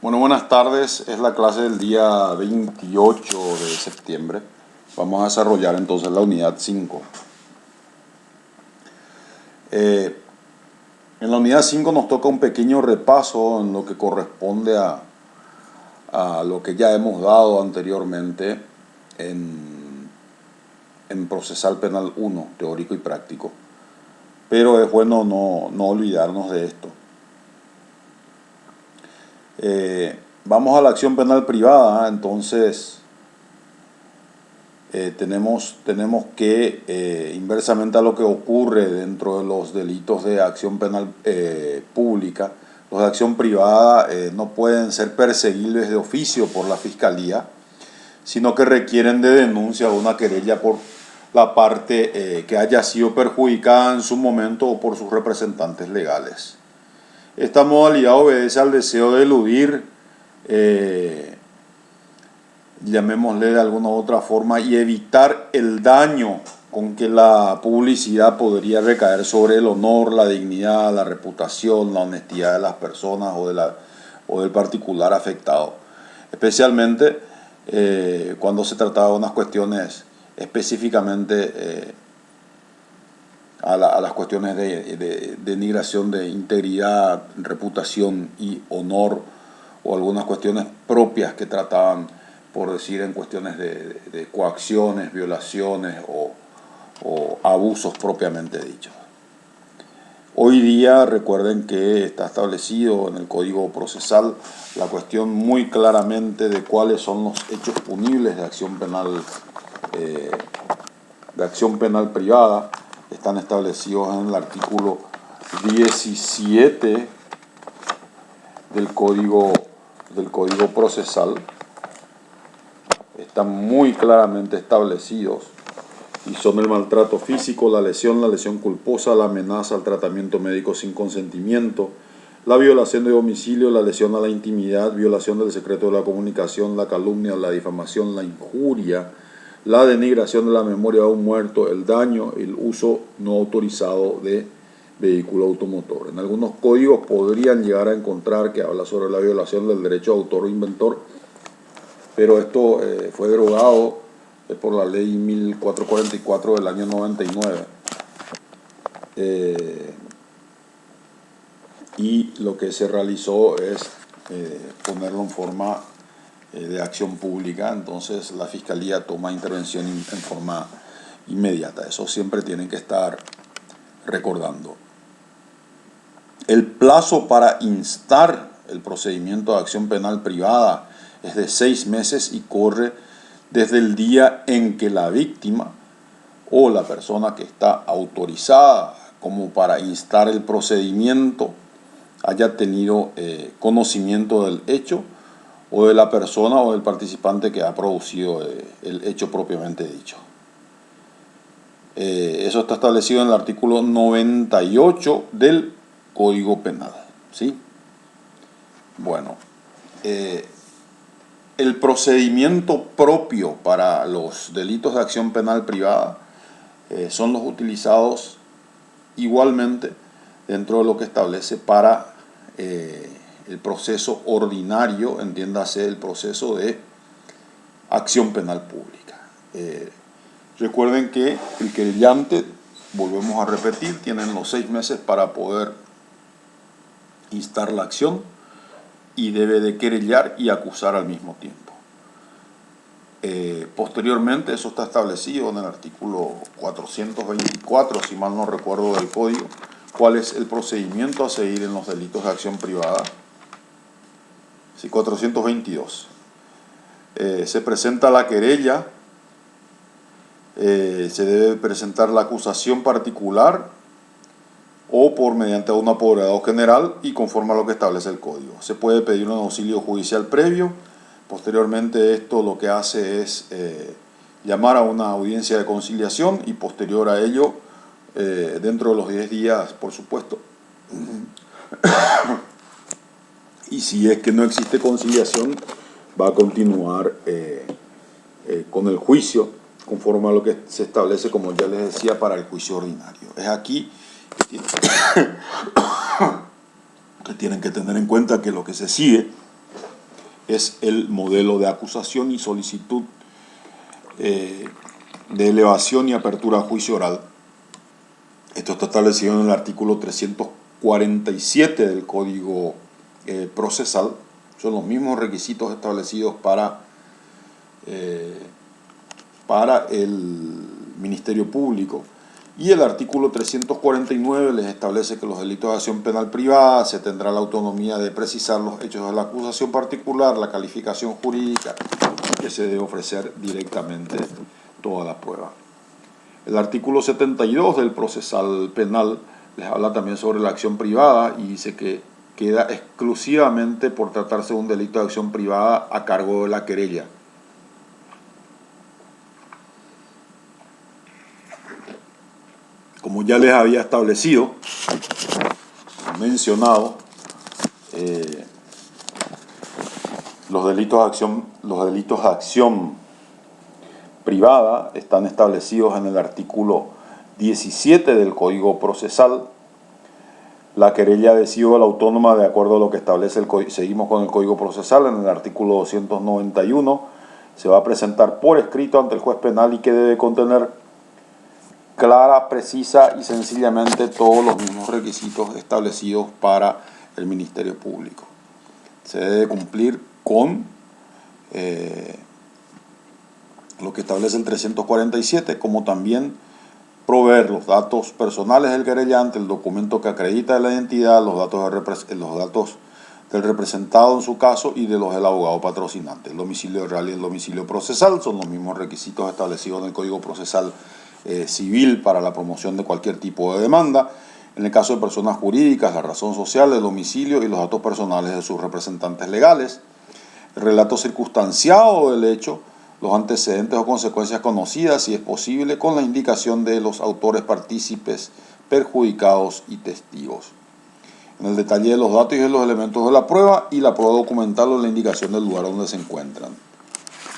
Bueno, buenas tardes. Es la clase del día 28 de septiembre. Vamos a desarrollar entonces la unidad 5. Eh, en la unidad 5 nos toca un pequeño repaso en lo que corresponde a lo que ya hemos dado anteriormente en Procesal Penal 1, teórico y práctico. Pero es bueno no olvidarnos de esto. Vamos a la acción penal privada, entonces tenemos que, inversamente a lo que ocurre dentro de los delitos de acción penal pública, los de acción privada no pueden ser perseguibles de oficio por la Fiscalía, sino que requieren de denuncia o una querella por la parte que haya sido perjudicada en su momento o por sus representantes legales. Esta modalidad obedece al deseo de eludir, llamémosle de alguna u otra forma, y evitar el daño con que la publicidad podría recaer sobre el honor, la dignidad, la reputación, la honestidad de las personas o del particular afectado. Especialmente cuando se trataba de unas cuestiones específicamente a las cuestiones de denigración de integridad, reputación y honor, o algunas cuestiones propias que trataban, por decir, en cuestiones de coacciones, violaciones o abusos propiamente dichos. Hoy día recuerden que está establecido en el Código Procesal la cuestión muy claramente de cuáles son los hechos punibles de acción penal privada. Están establecidos en el artículo 17 del Código Procesal. Están muy claramente establecidos y son el maltrato físico, la lesión culposa, la amenaza, el tratamiento médico sin consentimiento, la violación de domicilio, la lesión a la intimidad, violación del secreto de la comunicación, la calumnia, la difamación, la injuria, la denigración de la memoria de un muerto, el daño, el uso no autorizado de vehículo automotor. En algunos códigos podrían llegar a encontrar que habla sobre la violación del derecho de autor o inventor, pero esto fue derogado por la ley 1444 del año 99. Y lo que se realizó es ponerlo en forma de acción pública. Entonces la Fiscalía toma intervención en forma inmediata. Eso siempre tienen que estar recordando. El plazo para instar el procedimiento de acción penal privada es de 6 meses y corre desde el día en que la víctima o la persona que está autorizada como para instar el procedimiento haya tenido conocimiento del hecho o de la persona o del participante que ha producido el hecho propiamente dicho. Eso está establecido en el artículo 98 del Código Penal, ¿sí? Bueno, el procedimiento propio para los delitos de acción penal privada son los utilizados igualmente dentro de lo que establece para el proceso ordinario, entiéndase el proceso de acción penal pública. Recuerden que el querellante, volvemos a repetir, tienen los 6 meses para poder instar la acción y debe de querellar y acusar al mismo tiempo. Posteriormente, eso está establecido en el artículo 424, si mal no recuerdo, del Código, cuál es el procedimiento a seguir en los delitos de acción privada. Sí, 422. Se presenta la querella, se debe presentar la acusación particular o por mediante un apoderado general y conforme a lo que establece el Código. Se puede pedir un auxilio judicial previo. Posteriormente esto lo que hace es llamar a una audiencia de conciliación y posterior a ello, dentro de los 10 días, por supuesto. Y si es que no existe conciliación, va a continuar con el juicio, conforme a lo que se establece, como ya les decía, para el juicio ordinario. Es aquí que tienen que tener en cuenta que lo que se sigue es el modelo de acusación y solicitud de elevación y apertura a juicio oral. Esto está establecido en el artículo 347 del Código Procesal. Son los mismos requisitos establecidos para el Ministerio Público. Y el artículo 349 les establece que los delitos de acción penal privada se tendrá la autonomía de precisar los hechos de la acusación particular, la calificación jurídica, que se debe ofrecer directamente toda la prueba. El artículo 72 del procesal penal les habla también sobre la acción privada y dice que queda exclusivamente por tratarse de un delito de acción privada a cargo de la querella. Como ya les había establecido, mencionado, los delitos de acción privada están establecidos en el artículo 17 del Código Procesal. La querella adhesiva a la autónoma, de acuerdo a lo que establece el Código, seguimos con el Código Procesal, en el artículo 291, se va a presentar por escrito ante el juez penal y que debe contener clara, precisa y sencillamente todos los mismos requisitos establecidos para el Ministerio Público. Se debe cumplir con lo que establece el 347, como también proveer los datos personales del querellante, el documento que acredita la identidad, los datos del representado en su caso y de los del abogado patrocinante. El domicilio real y el domicilio procesal son los mismos requisitos establecidos en el Código Procesal Civil para la promoción de cualquier tipo de demanda. En el caso de personas jurídicas, la razón social, el domicilio y los datos personales de sus representantes legales. El relato circunstanciado del hecho, los antecedentes o consecuencias conocidas, si es posible, con la indicación de los autores, partícipes, perjudicados y testigos. En el detalle de los datos y de los elementos de la prueba y la prueba documental o la indicación del lugar donde se encuentran.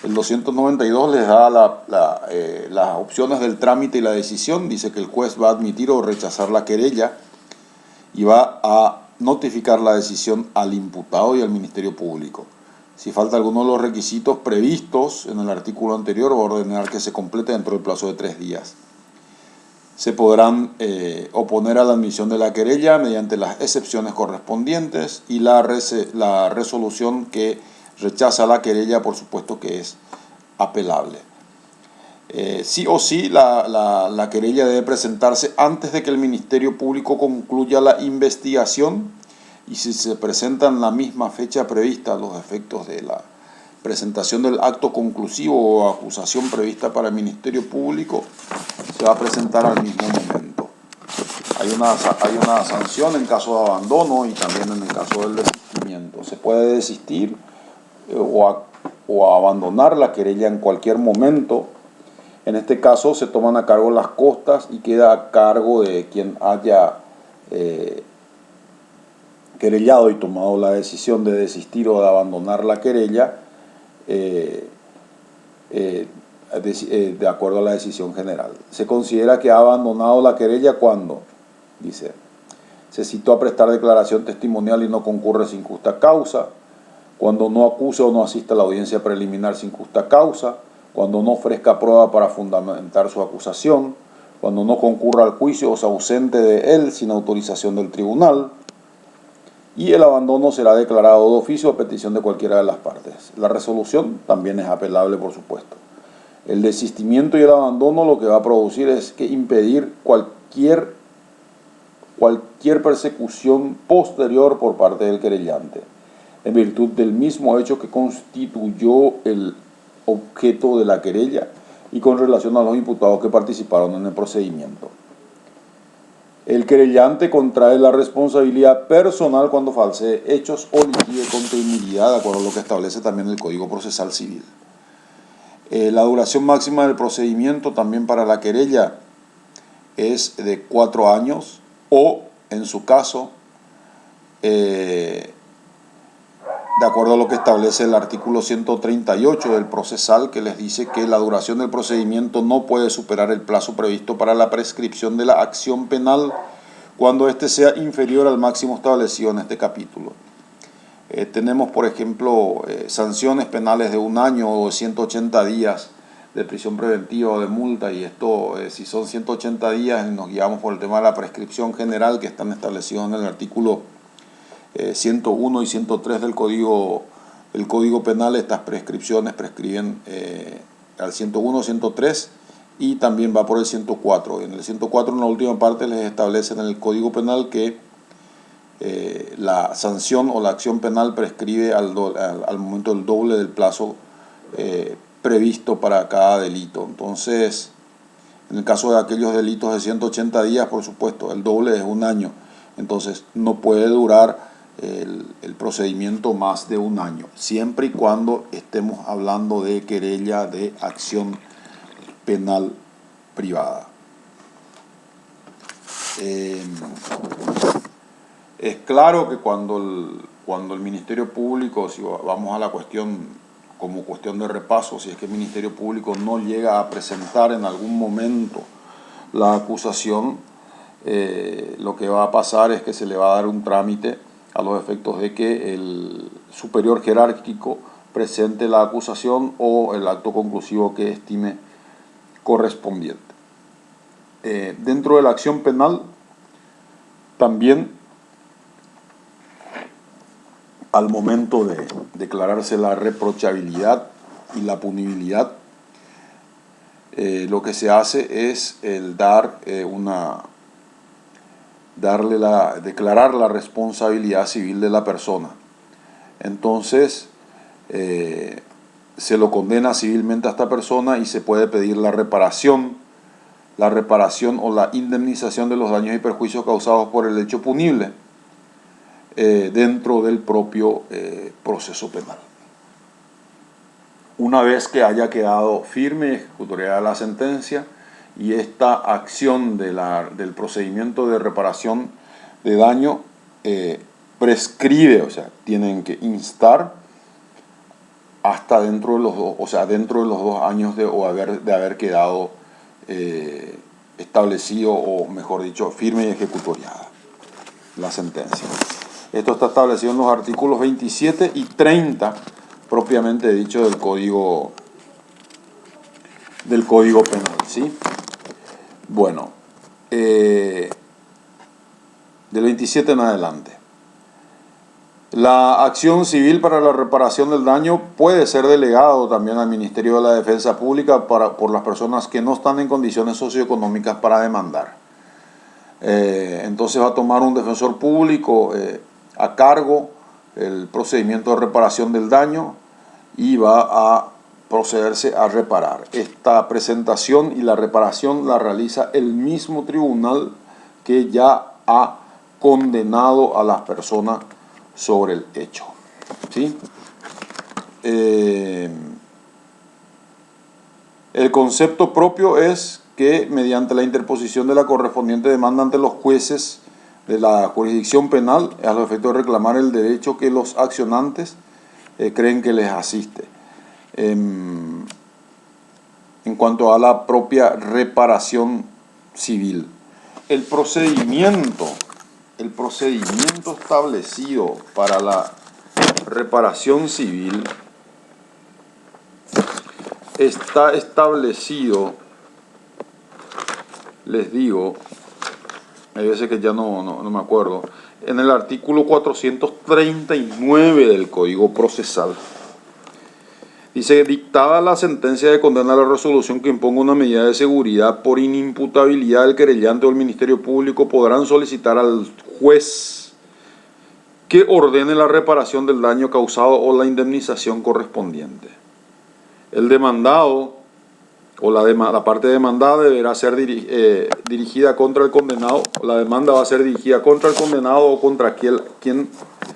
El 292 les da las opciones del trámite y la decisión. Dice que el juez va a admitir o rechazar la querella y va a notificar la decisión al imputado y al Ministerio Público. Si falta alguno de los requisitos previstos en el artículo anterior, va a ordenar que se complete dentro del plazo de 3 días. Se podrán oponer a la admisión de la querella mediante las excepciones correspondientes y la resolución que rechaza la querella, por supuesto que es apelable. Sí o sí, la querella debe presentarse antes de que el Ministerio Público concluya la investigación, y si se presenta en la misma fecha prevista a los efectos de la presentación del acto conclusivo o acusación prevista para el Ministerio Público, se va a presentar al mismo momento. Hay una sanción en caso de abandono y también en el caso del desistimiento. Se puede desistir o abandonar la querella en cualquier momento. En este caso se toman a cargo las costas y queda a cargo de quien haya querellado y tomado la decisión de desistir o de abandonar la querella de acuerdo a la decisión general. Se considera que ha abandonado la querella cuando, dice, se citó a prestar declaración testimonial y no concurre sin justa causa, cuando no acuse o no asista a la audiencia preliminar sin justa causa, cuando no ofrezca prueba para fundamentar su acusación, cuando no concurra al juicio o se ausente de él sin autorización del tribunal, y el abandono será declarado de oficio a petición de cualquiera de las partes. La resolución también es apelable, por supuesto. El desistimiento y el abandono lo que va a producir es que impedir cualquier persecución posterior por parte del querellante, en virtud del mismo hecho que constituyó el objeto de la querella y con relación a los imputados que participaron en el procedimiento. El querellante contrae la responsabilidad personal cuando falsee hechos o liquide con temeridad, de acuerdo a lo que establece también el Código Procesal Civil. La duración máxima del procedimiento también para la querella es de 4 años o, en su caso, de acuerdo a lo que establece el artículo 138 del procesal, que les dice que la duración del procedimiento no puede superar el plazo previsto para la prescripción de la acción penal cuando éste sea inferior al máximo establecido en este capítulo. Tenemos, por ejemplo, sanciones penales de 1 año o 180 días de prisión preventiva o de multa, y esto, si son 180 días, nos guiamos por el tema de la prescripción general que están establecidos en el artículo 101 y 103 del Código Penal. Estas prescripciones prescriben al 101, 103 y también va por el 104. En el 104, en la última parte, les establecen en el Código Penal que la sanción o la acción penal prescribe al momento del doble del plazo previsto para cada delito. Entonces, en el caso de aquellos delitos de 180 días, por supuesto, el doble es 1 año. Entonces, no puede durar el procedimiento más de 1 año, siempre y cuando estemos hablando de querella de acción penal privada. Es claro que cuando el Ministerio Público, si vamos a la cuestión como cuestión de repaso, si es que el Ministerio Público no llega a presentar en algún momento la acusación, lo que va a pasar es que se le va a dar un trámite a los efectos de que el superior jerárquico presente la acusación o el acto conclusivo que estime correspondiente. Dentro de la acción penal, también al momento de declararse la reprochabilidad y la punibilidad, lo que se hace es declarar la responsabilidad civil de la persona. Entonces, se lo condena civilmente a esta persona y se puede pedir la reparación o la indemnización de los daños y perjuicios causados por el hecho punible dentro del propio proceso penal. Una vez que haya quedado firme y ejecutoriada la sentencia y esta acción del procedimiento de reparación de daño prescribe, o sea, tienen que instar hasta dentro de los 2 años de haber quedado establecido, o mejor dicho, firme y ejecutoriada la sentencia. Esto está establecido en los artículos 27 y 30, propiamente dicho, del Código Penal, ¿sí? Bueno, del 27 en adelante. La acción civil para la reparación del daño puede ser delegado también al Ministerio de la Defensa Pública por las personas que no están en condiciones socioeconómicas para demandar. Entonces va a tomar un defensor público a cargo el procedimiento de reparación del daño y va a procederse a reparar. Esta presentación y la reparación la realiza el mismo tribunal que ya ha condenado a las personas sobre el hecho, ¿sí? El concepto propio es que mediante la interposición de la correspondiente demanda ante los jueces de la jurisdicción penal, a los efectos de reclamar el derecho que los accionantes creen que les asiste. En cuanto a la propia reparación civil, el procedimiento establecido para la reparación civil está establecido, les digo, hay veces que ya no me acuerdo, en el artículo 439 del Código Procesal. Dice: dictada la sentencia de condena, la resolución que imponga una medida de seguridad por inimputabilidad del querellante o el Ministerio Público podrán solicitar al juez que ordene la reparación del daño causado o la indemnización correspondiente. El demandado o la parte demandada deberá ser dirigida contra el condenado. La demanda va a ser dirigida contra el condenado o contra quien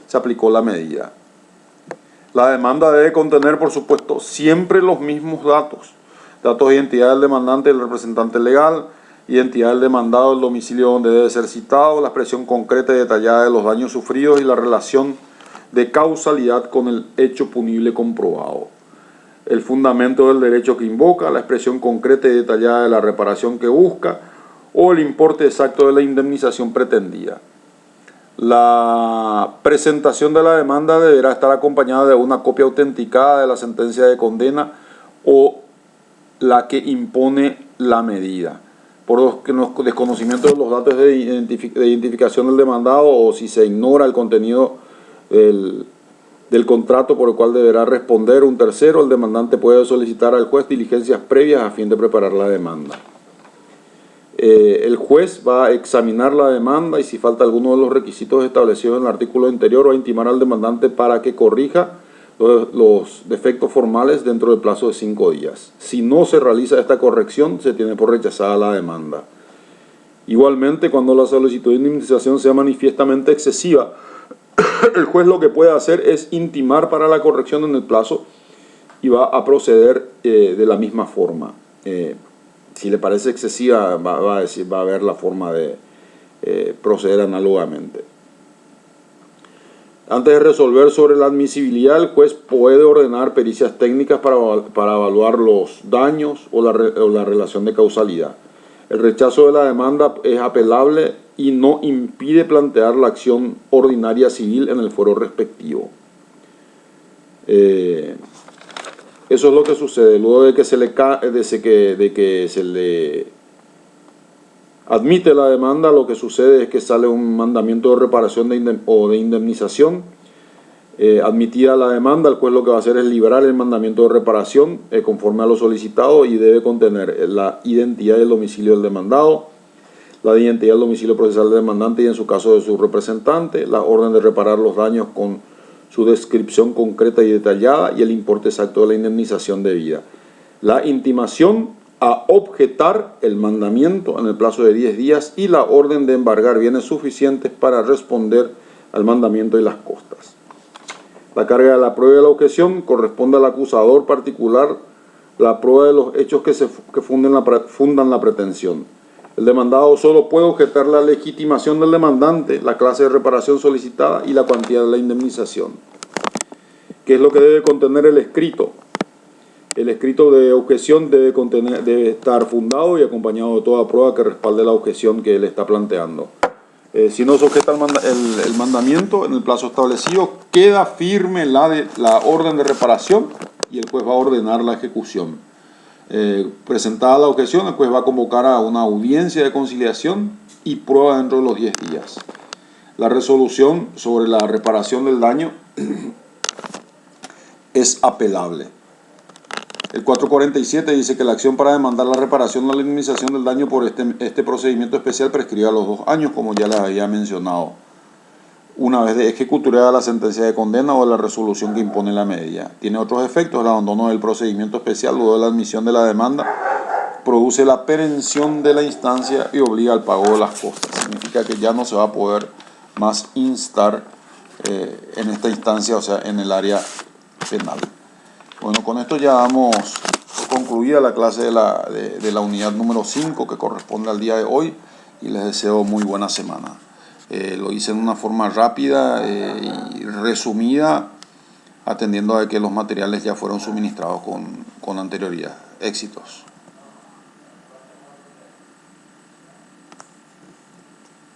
se aplicó la medida. La demanda debe contener, por supuesto, siempre los mismos datos de identidad del demandante y del representante legal, identidad del demandado, el domicilio donde debe ser citado, la expresión concreta y detallada de los daños sufridos y la relación de causalidad con el hecho punible comprobado, el fundamento del derecho que invoca, la expresión concreta y detallada de la reparación que busca o el importe exacto de la indemnización pretendida. La presentación de la demanda deberá estar acompañada de una copia autenticada de la sentencia de condena o la que impone la medida. Por desconocimiento de los datos de identificación del demandado o si se ignora el contenido del contrato por el cual deberá responder un tercero, el demandante puede solicitar al juez diligencias previas a fin de preparar la demanda. El juez va a examinar la demanda y si falta alguno de los requisitos establecidos en el artículo anterior va a intimar al demandante para que corrija los defectos formales dentro del plazo de 5 días. Si no se realiza esta corrección, se tiene por rechazada la demanda. Igualmente, cuando la solicitud de indemnización sea manifiestamente excesiva, el juez lo que puede hacer es intimar para la corrección en el plazo y va a proceder de la misma forma. Si le parece excesiva, va a haber la forma de proceder análogamente. Antes de resolver sobre la admisibilidad, el juez puede ordenar pericias técnicas para evaluar los daños o la relación de causalidad. El rechazo de la demanda es apelable y no impide plantear la acción ordinaria civil en el fuero respectivo. Eso es lo que sucede. Luego de que se le admite la demanda, lo que sucede es que sale un mandamiento de reparación o de indemnización. Admitida la demanda, el juez lo que va a hacer es liberar el mandamiento de reparación conforme a lo solicitado y debe contener la identidad y el domicilio del demandado, la identidad y el domicilio procesal del demandante y en su caso de su representante, la orden de reparar los daños con su descripción concreta y detallada y el importe exacto de la indemnización debida. La intimación a objetar el mandamiento en el plazo de 10 días y la orden de embargar bienes suficientes para responder al mandamiento y las costas. La carga de la prueba de la objeción corresponde al acusador particular la prueba de los hechos que fundan la pretensión. El demandado solo puede objetar la legitimación del demandante, la clase de reparación solicitada y la cuantía de la indemnización. ¿Qué es lo que debe contener el escrito? El escrito de objeción debe estar fundado y acompañado de toda prueba que respalde la objeción que él está planteando. Si no se objeta el mandamiento en el plazo establecido, queda firme la orden de reparación y el juez va a ordenar la ejecución. Presentada la objeción, el juez va a convocar a una audiencia de conciliación y prueba dentro de los 10 días. La resolución sobre la reparación del daño es apelable. El 447 dice que la acción para demandar la reparación o la indemnización del daño por este procedimiento especial prescribe a los 2 años, como ya les había mencionado, una vez de ejecutoriada la sentencia de condena o la resolución que impone la medida. Tiene otros efectos. El abandono del procedimiento especial luego de la admisión de la demanda produce la perención de la instancia y obliga al pago de las costas. Significa que ya no se va a poder más instar en esta instancia, o sea, en el área penal. Bueno, con esto ya damos concluida la clase de la unidad número 5 que corresponde al día de hoy y les deseo muy buena semana. Lo hice en una forma rápida y resumida, atendiendo a que los materiales ya fueron suministrados con anterioridad. Éxitos.